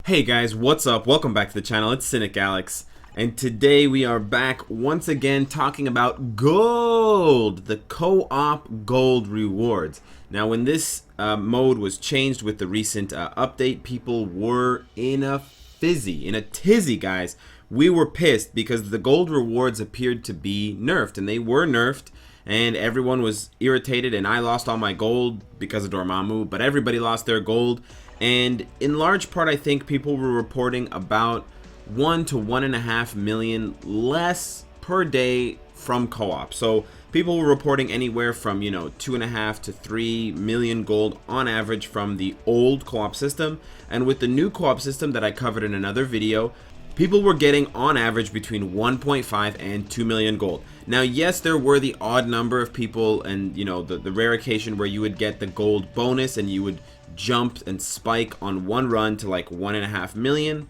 Hey guys, what's up? Welcome back to the channel. It's Cynicalex, and today we are back once again talking about gold, the co-op gold rewards. Now, when this mode was changed with the recent update, people were in a tizzy, guys. We were pissed because the gold rewards appeared to be nerfed, and they were nerfed, and everyone was irritated, and I lost all my gold because of Dormammu, but everybody lost their gold. And in large part, I think people were reporting about 1 to 1.5 million less per day from co-op. So people were reporting anywhere from 2.5 to 3 million gold on average from the old co-op system. And with the new co-op system that I covered in another video, people were getting on average between 1.5 and 2 million gold. Now, yes, there were the odd number of people and the rare occasion where you would get the gold bonus and you would jump and spike on one run to like 1.5 million,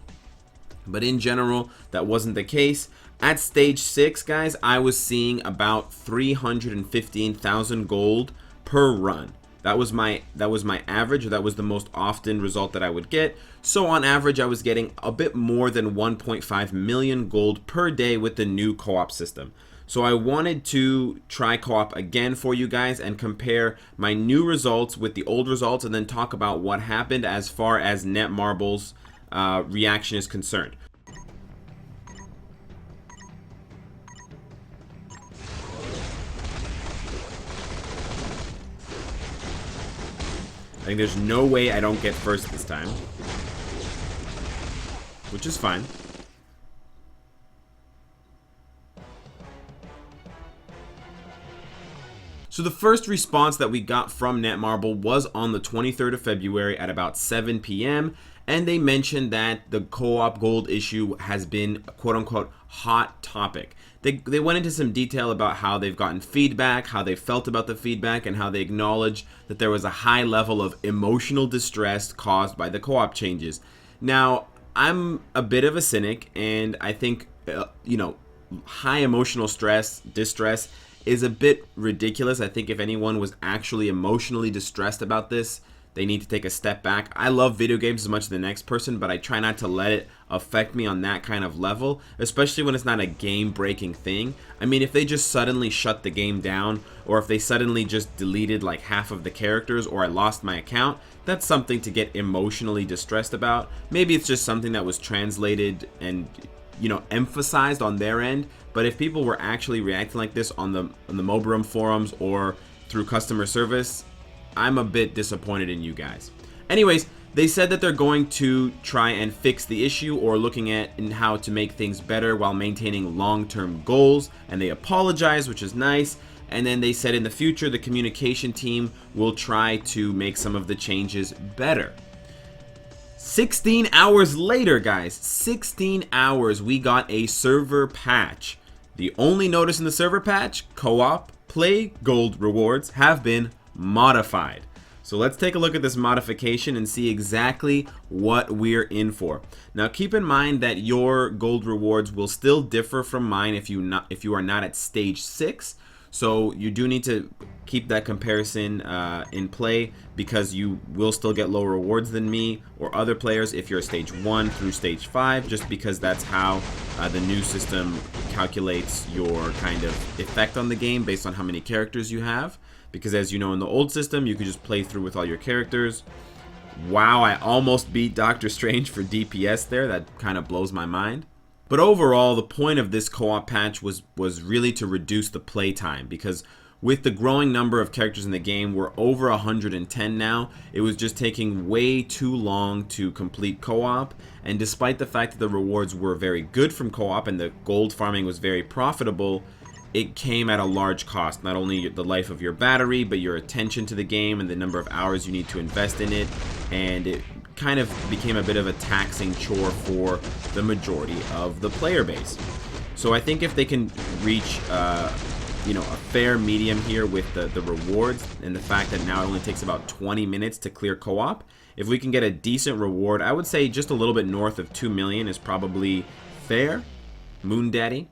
but in general that wasn't the case. At stage 6, guys, I was seeing about 315,000 gold per run. That was my average, or that was the most often result that I would get. So on average, I was getting a bit more than 1.5 million gold per day with the new co-op system. So I wanted to try co-op again for you guys and compare my new results with the old results, and then talk about what happened as far as Netmarble's reaction is concerned. I think there's no way I don't get first this time, which is fine. So the first response that we got from Netmarble was on the 23rd of February at about 7 p.m. and they mentioned that the co-op gold issue has been a quote-unquote hot topic. They went into some detail about how they've gotten feedback, how they felt about the feedback, and how they acknowledge that there was a high level of emotional distress caused by the co-op changes. Now, I'm a bit of a cynic, and I think high emotional distress is a bit ridiculous. I think if anyone was actually emotionally distressed about this, they need to take a step back. I love video games as much as the next person, but I try not to let it affect me on that kind of level, especially when it's not a game-breaking thing. I mean, if they just suddenly shut the game down, or if they suddenly just deleted like half of the characters, or I lost my account, that's something to get emotionally distressed about. Maybe it's just something that was translated and emphasized on their end. But if people were actually reacting like this on the Mobarum forums or through customer service, I'm a bit disappointed in you guys. Anyways, they said that they're going to try and fix the issue, or looking at how to make things better while maintaining long-term goals, and they apologized, which is nice. And then they said in the future the communication team will try to make some of the changes better. 16 hours later, guys, 16 hours, we got a server patch. The only notice in the server patch: co-op play gold rewards have been modified. So let's take a look at this modification and see exactly what we're in for. Now, keep in mind that your gold rewards will still differ from mine if you are not at stage 6. So you do need to keep that comparison in play, because you will still get lower rewards than me or other players if you're stage 1 through stage 5, just because that's how the new system calculates your kind of effect on the game based on how many characters you have. Because as you know, in the old system, you could just play through with all your characters. Wow, I almost beat Doctor Strange for DPS there. That kind of blows my mind. But overall, the point of this co-op patch was really to reduce the play time, because with the growing number of characters in the game, we're over 110 now. It was just taking way too long to complete co-op, and despite the fact that the rewards were very good from co-op and the gold farming was very profitable, it came at a large cost. Not only the life of your battery, but your attention to the game and the number of hours you need to invest in it, and it kind of became a bit of a taxing chore for the majority of the player base. So I think if they can reach a fair medium here with the rewards, and the fact that now it only takes about 20 minutes to clear co-op, if we can get a decent reward, I would say just a little bit north of 2 million is probably fair, Moon Daddy,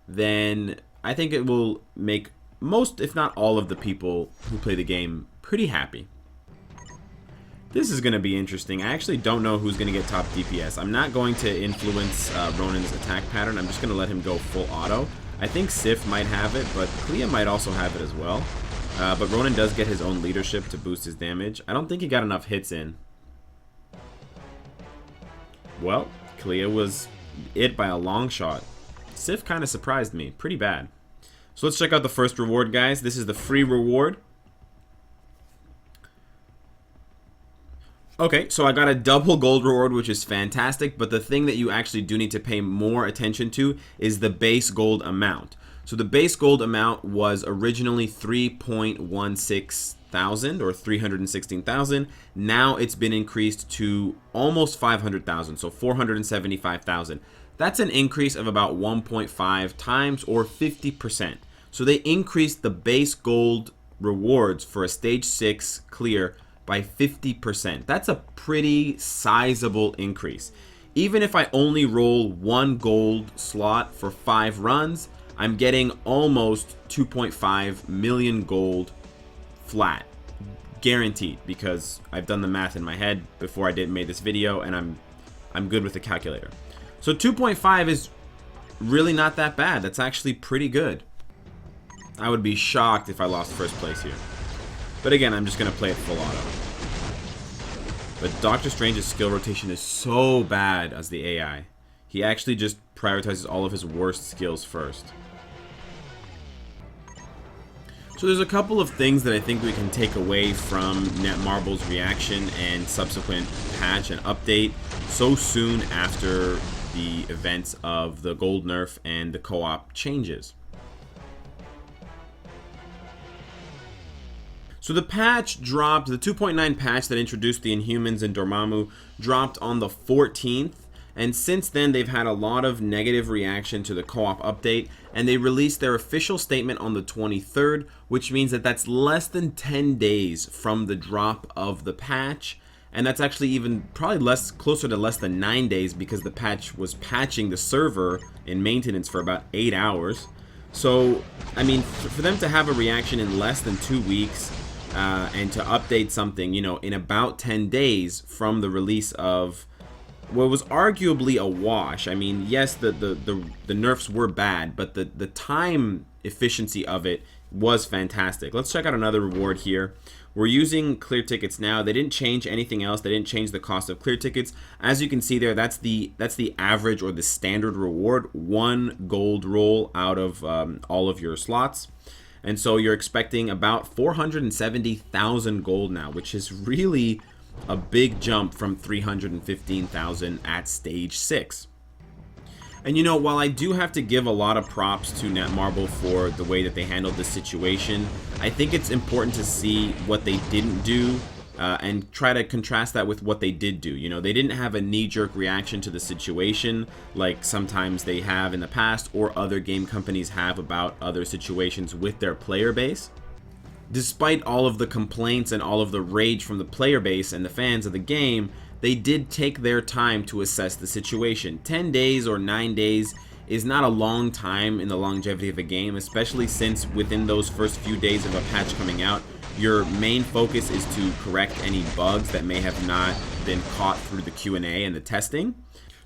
then I think it will make most, if not all, of the people who play the game pretty happy. This is going to be interesting. I actually don't know who's going to get top DPS. I'm not going to influence Ronan's attack pattern. I'm just going to let him go full auto. I think Sif might have it, but Clea might also have it as well. But Ronan does get his own leadership to boost his damage. I don't think he got enough hits in. Well, Clea was it by a long shot. Sif kind of surprised me. Pretty bad. So let's check out the first reward, guys. This is the free reward. Okay, so I got a double gold reward, which is fantastic, but the thing that you actually do need to pay more attention to is the base gold amount. So the base gold amount was originally 3.16 thousand or 316,000. Now it's been increased to almost 500,000, so 475,000. That's an increase of about 1.5 times or 50%. So they increased the base gold rewards for a stage 6 clear by 50%. That's a pretty sizable increase. Even if I only roll 1 gold slot for 5 runs, I'm getting almost 2.5 million gold flat, guaranteed, because I've done the math in my head before I made this video, and I'm good with the calculator. So 2.5 is really not that bad. That's actually pretty good. I would be shocked if I lost first place here. But again, I'm just going to play it full auto. But Doctor Strange's skill rotation is so bad as the AI. He actually just prioritizes all of his worst skills first. So there's a couple of things that I think we can take away from Netmarble's reaction and subsequent patch and update so soon after the events of the gold nerf and the co-op changes. So the patch dropped, the 2.9 patch that introduced the Inhumans and Dormammu dropped on the 14th. And since then, they've had a lot of negative reaction to the co-op update, and they released their official statement on the 23rd, which means that that's less than 10 days from the drop of the patch. And that's actually even probably closer to less than 9 days, because the patch was patching the server in maintenance for about 8 hours. So, I mean, for them to have a reaction in less than 2 weeks, and to update something, you know, in about 10 days from the release of what was arguably a wash. I mean, yes, the nerfs were bad, but the time efficiency of it was fantastic. Let's check out another reward here. We're using clear tickets now. They didn't change anything else. They didn't change the cost of clear tickets. As you can see there, that's the average or the standard reward, 1 gold roll out of all of your slots. And so you're expecting about 470,000 gold now, which is really a big jump from 315,000 at stage 6. And you know, while I do have to give a lot of props to Netmarble for the way that they handled this situation, I think it's important to see what they didn't do and try to contrast that with what they did do. You know, they didn't have a knee-jerk reaction to the situation like sometimes they have in the past, or other game companies have about other situations with their player base. Despite all of the complaints and all of the rage from the player base and the fans of the game, they did take their time to assess the situation. 10 days or 9 days is not a long time in the longevity of a game, especially since within those first few days of a patch coming out, your main focus is to correct any bugs that may have not been caught through the Q&A and the testing.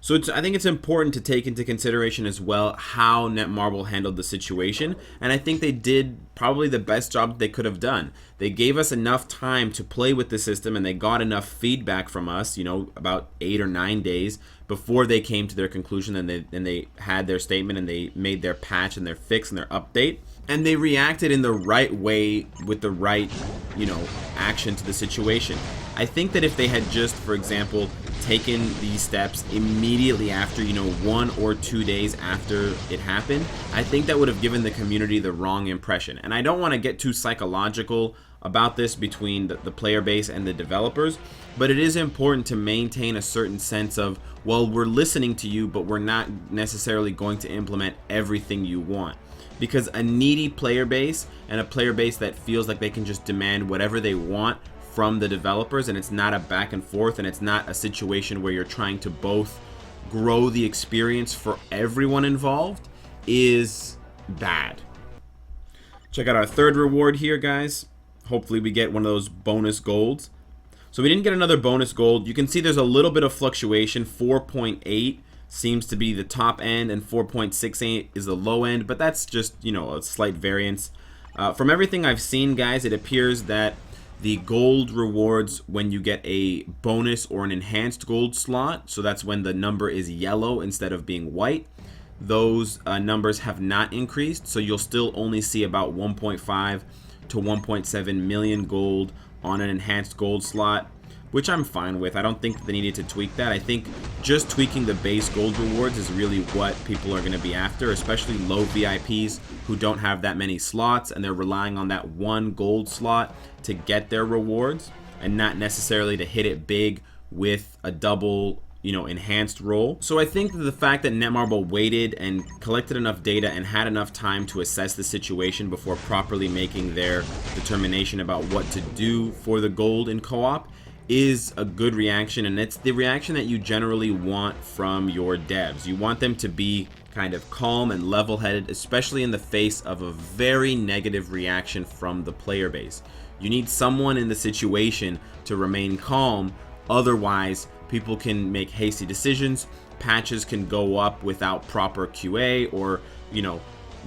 So I think it's important to take into consideration as well how Netmarble handled the situation, and I think they did probably the best job they could have done. They gave us enough time to play with the system, and they got enough feedback from us, you know, about 8 or 9 days before they came to their conclusion, and they had their statement, and they made their patch and their fix and their update. And they reacted in the right way with the right, you know, action to the situation. I think that if they had just, for example, taken these steps immediately after, you know, 1 or 2 days after it happened, I think that would have given the community the wrong impression. And I don't want to get too psychological about this between the player base and the developers, but it is important to maintain a certain sense of, well, we're listening to you, but we're not necessarily going to implement everything you want. Because a needy player base and a player base that feels like they can just demand whatever they want from the developers, and it's not a back and forth, and it's not a situation where you're trying to both grow the experience for everyone involved, is bad. Check out our third reward here, guys. Hopefully we get one of those bonus golds. So we didn't get another bonus gold. You can see there's a little bit of fluctuation. 4.8 seems to be the top end and 4.68 is the low end, but that's just, you know, a slight variance. From everything I've seen, guys, it appears that the gold rewards when you get a bonus or an enhanced gold slot, so that's when the number is yellow instead of being white. Those numbers have not increased, so you'll still only see about 1.5 to 1.7 million gold on an enhanced gold slot, which I'm fine with. I don't think they needed to tweak that. I think just tweaking the base gold rewards is really what people are going to be after, especially low VIPs who don't have that many slots and they're relying on that one gold slot to get their rewards and not necessarily to hit it big with a double, you know, enhanced roll. So I think the fact that Netmarble waited and collected enough data and had enough time to assess the situation before properly making their determination about what to do for the gold in co-op is a good reaction, and it's the reaction that you generally want from your devs. You want them to be kind of calm and level-headed, especially in the face of a very negative reaction from the player base. You need someone in the situation to remain calm, otherwise people can make hasty decisions, patches can go up without proper QA, or, you know,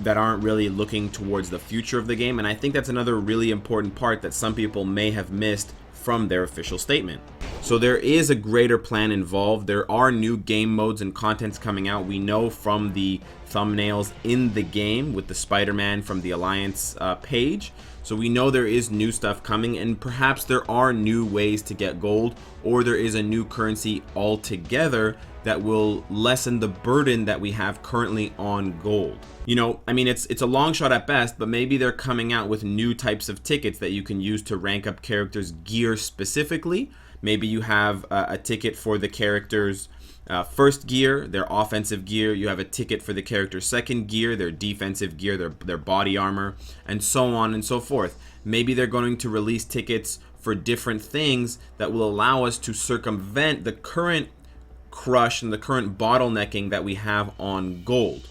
that aren't really looking towards the future of the game. And I think that's another really important part that some people may have missed from their official statement. So there is a greater plan involved. There are new game modes and contents coming out. We know from the thumbnails in the game with the Spider-Man from the Alliance page. So we know there is new stuff coming, and perhaps there are new ways to get gold, or there is a new currency altogether that will lessen the burden that we have currently on gold. You know, I mean, it's a long shot at best, but maybe they're coming out with new types of tickets that you can use to rank up characters' gear specifically. Maybe you have a ticket for the character's first gear, their offensive gear. You have a ticket for the character's second gear, their defensive gear, their body armor, and so on and so forth. Maybe they're going to release tickets for different things that will allow us to circumvent the current crush and the current bottlenecking that we have on gold.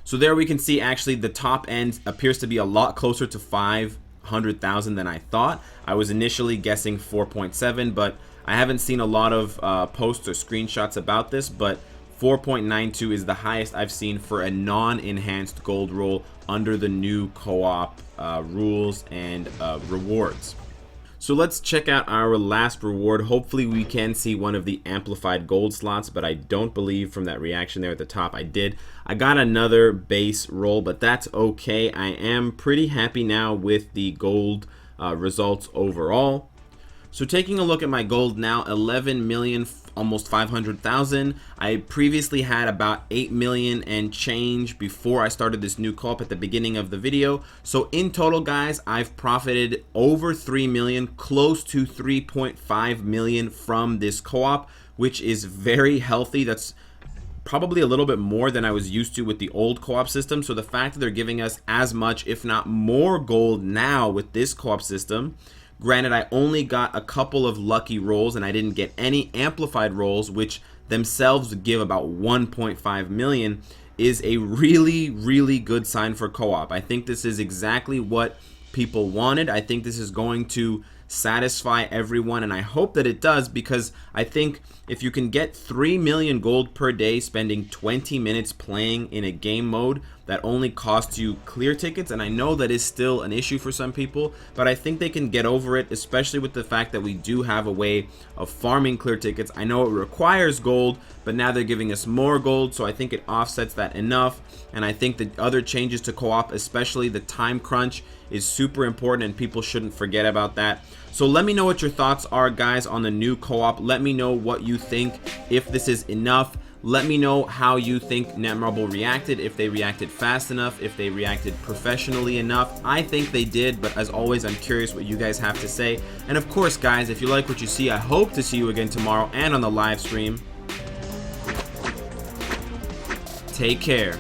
So there we can see actually the top end appears to be a lot closer to 500,000 than I thought. I was initially guessing 4.7, but I haven't seen a lot of posts or screenshots about this, but 4.92 is the highest I've seen for a non-enhanced gold roll under the new co-op rules and rewards. So let's check out our last reward. Hopefully we can see one of the amplified gold slots, but I don't believe from that reaction there at the top I did. I got another base roll, but that's okay. I am pretty happy now with the gold results overall. So taking a look at my gold now, 11 million, almost 500,000. I previously had about 8 million and change before I started this new co-op at the beginning of the video. So in total, guys, I've profited over 3 million, close to 3.5 million from this co-op, which is very healthy. That's probably a little bit more than I was used to with the old co-op system. So the fact that they're giving us as much, if not more gold now with this co-op system, granted, I only got a couple of lucky rolls and I didn't get any amplified rolls, which themselves give about 1.5 million, is a really, really good sign for co-op. I think this is exactly what people wanted. I think this is going to satisfy everyone, and I hope that it does, because I think if you can get 3 million gold per day spending 20 minutes playing in a game mode that only costs you clear tickets, and I know that is still an issue for some people, but I think they can get over it, especially with the fact that we do have a way of farming clear tickets. I know it requires gold, but now they're giving us more gold, so I think it offsets that enough. And I think the other changes to co-op, especially the time crunch, is super important, and people shouldn't forget about that. So let me know what your thoughts are, guys, on the new co-op. Let me know what you think, if this is enough. Let me know how you think Netmarble reacted, if they reacted fast enough, if they reacted professionally enough. I think they did, but as always, I'm curious what you guys have to say. And of course, guys, if you like what you see, I hope to see you again tomorrow and on the live stream. Take care.